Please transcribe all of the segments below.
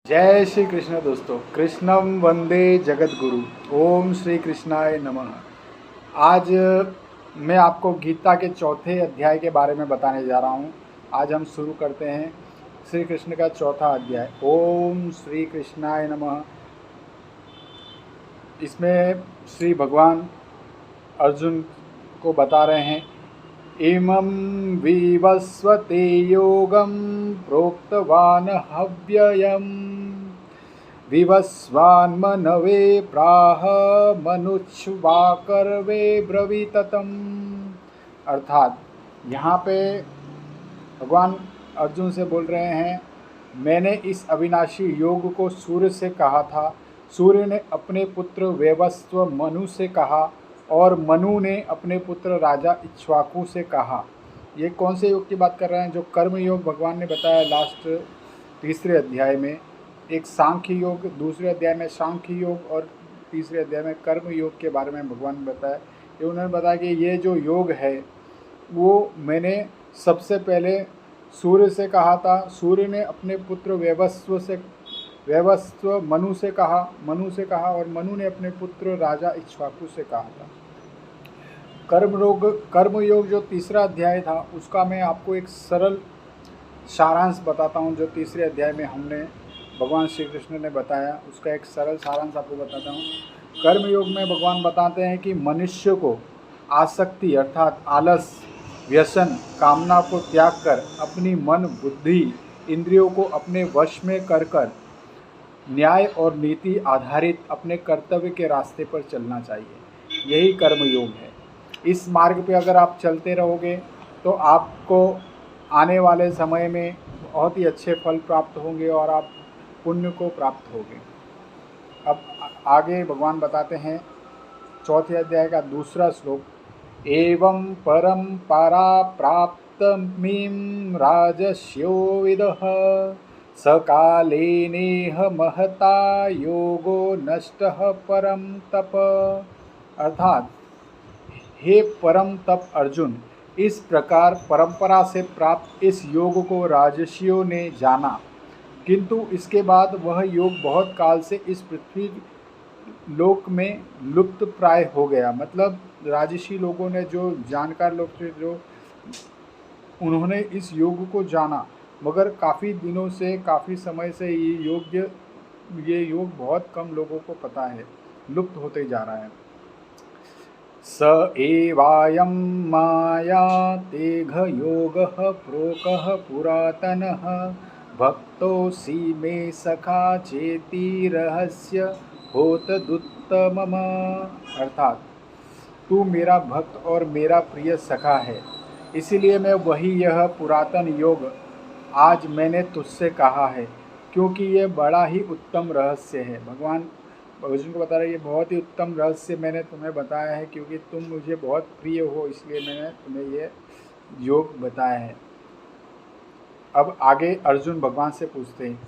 जय श्री कृष्ण दोस्तों। कृष्णम वंदे जगत गुरु। ओम श्री कृष्णाय नमः। आज मैं आपको गीता के चौथे अध्याय के बारे में बताने जा रहा हूँ। आज हम शुरू करते हैं श्री कृष्ण का चौथा अध्याय। ओम श्री कृष्णाय नमः। इसमें श्री भगवान अर्जुन को बता रहे हैं, इमं विवस्वते योगं प्रोक्तवान् हव्ययम् विवस्वान्मनवे प्राह मनुष्वाकर्वे ब्रवीततम्। अर्थात यहाँ पे भगवान अर्जुन से बोल रहे हैं, मैंने इस अविनाशी योग को सूर्य से कहा था, सूर्य ने अपने पुत्र वैवस्व मनु से कहा और मनु ने अपने पुत्र राजा इक्ष्वाकु से कहा। ये कौन से योग की बात कर रहे हैं? जो कर्म योग भगवान ने बताया लास्ट तीसरे अध्याय में। एक सांख्य योग, दूसरे अध्याय में सांख्य योग और तीसरे अध्याय में कर्म योग के बारे में भगवान ने बताया। ये उन्होंने बताया कि ये जो योग है वो मैंने सबसे पहले सूर्य से कहा था। सूर्य ने अपने पुत्र वैवस्व मनु से कहा और मनु ने अपने पुत्र राजा इक्ष्वाकु से कहा था। कर्मयोग जो तीसरा अध्याय था उसका मैं आपको एक सरल सारांश बताता हूँ। जो तीसरे अध्याय में हमने भगवान श्री कृष्ण ने बताया उसका एक सरल सारांश आपको बताता हूँ। कर्मयोग में भगवान बताते हैं कि मनुष्य को आसक्ति अर्थात आलस, व्यसन, कामना को त्याग कर अपनी मन, बुद्धि, इंद्रियों को अपने वश में कर न्याय और नीति आधारित अपने कर्तव्य के रास्ते पर चलना चाहिए। यही कर्मयोग है। इस मार्ग पे अगर आप चलते रहोगे तो आपको आने वाले समय में बहुत ही अच्छे फल प्राप्त होंगे और आप पुण्य को प्राप्त होंगे। अब आगे भगवान बताते हैं चौथे अध्याय का दूसरा श्लोक, एवं परम परा प्राप्तमीं राजस्यो विदः सकाले नेह महता योगो नष्टः परम तप। अर्थात हे परम तप अर्जुन, इस प्रकार परंपरा से प्राप्त इस योग को राजर्षियों ने जाना, किंतु इसके बाद वह योग बहुत काल से इस पृथ्वी लोक में लुप्त प्राय हो गया। मतलब राजर्षि लोगों ने, जो जानकार लोग थे, जो उन्होंने इस योग को जाना, मगर काफ़ी दिनों से, काफ़ी समय से ये योग बहुत कम लोगों को पता है, लुप्त होते जा रहा है। स एवायं माया तेघ योगः प्रोकः पुरातनः भक्तोऽसि मे सखा चेति रहस्य होतदुत्तमम्। अर्थात तू मेरा भक्त और मेरा प्रिय सखा है, इसलिए मैं वही यह पुरातन योग आज मैंने तुझसे कहा है, क्योंकि ये बड़ा ही उत्तम रहस्य है। भगवान अर्जुन को बता रहे, ये बहुत ही उत्तम रहस्य मैंने तुम्हें बताया है, क्योंकि तुम मुझे बहुत प्रिय हो, इसलिए मैंने तुम्हें ये योग बताया है। अब आगे अर्जुन भगवान से पूछते हैं,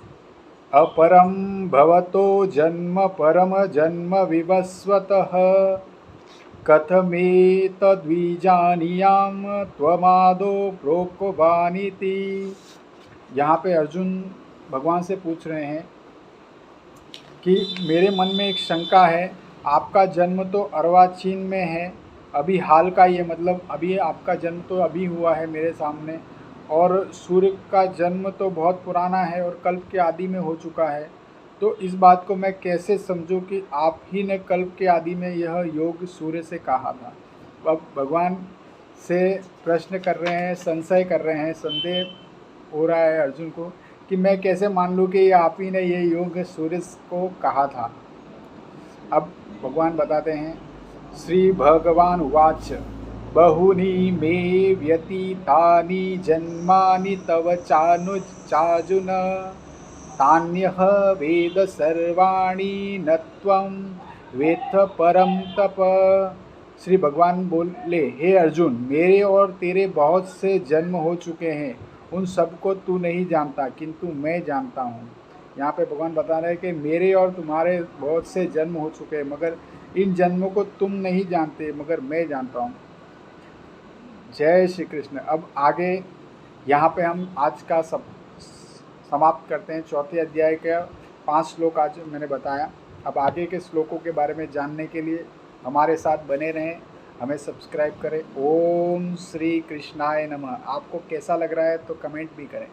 अपरम भवतो जन्म परम जन्म विवस्वतः कथमेतद्विजानीयाम त्वमादो प्रोक्तवानिति। यहाँ पे अर्जुन भगवान से पूछ रहे हैं कि मेरे मन में एक शंका है, आपका जन्म तो अर्वाचीन में है, अभी हाल का, ये मतलब अभी आपका जन्म तो अभी हुआ है मेरे सामने, और सूर्य का जन्म तो बहुत पुराना है और कल्प के आदि में हो चुका है। तो इस बात को मैं कैसे समझूं कि आप ही ने कल्प के आदि में यह योग सूर्य से कहा था। अब भगवान से प्रश्न कर रहे हैं, संशय कर रहे हैं, संदेह हो रहा है अर्जुन को कि मैं कैसे मान लूँ कि आप ही ने ये योग सूर्य को कहा था। अब भगवान बताते हैं, श्री भगवान उवाच बहुनी मे व्यतीतानि जन्मानि तव चार्जुन तान्यः वेद सर्वाणि न त्वं वेत्थ परम तप। श्री भगवान बोले, हे अर्जुन, मेरे और तेरे बहुत से जन्म हो चुके हैं, उन सबको तू नहीं जानता, किंतु मैं जानता हूँ। यहाँ पे भगवान बता रहे हैं कि मेरे और तुम्हारे बहुत से जन्म हो चुके हैं, मगर इन जन्मों को तुम नहीं जानते, मगर मैं जानता हूँ। जय श्री कृष्ण। अब आगे यहाँ पे हम आज का समाप्त करते हैं चौथे अध्याय का 5 श्लोक आज मैंने बताया। अब आगे के श्लोकों के बारे में जानने के लिए हमारे साथ बने रहें, हमें सब्सक्राइब करें। ओम श्री कृष्णाय नमः। आपको कैसा लग रहा है तो कमेंट भी करें।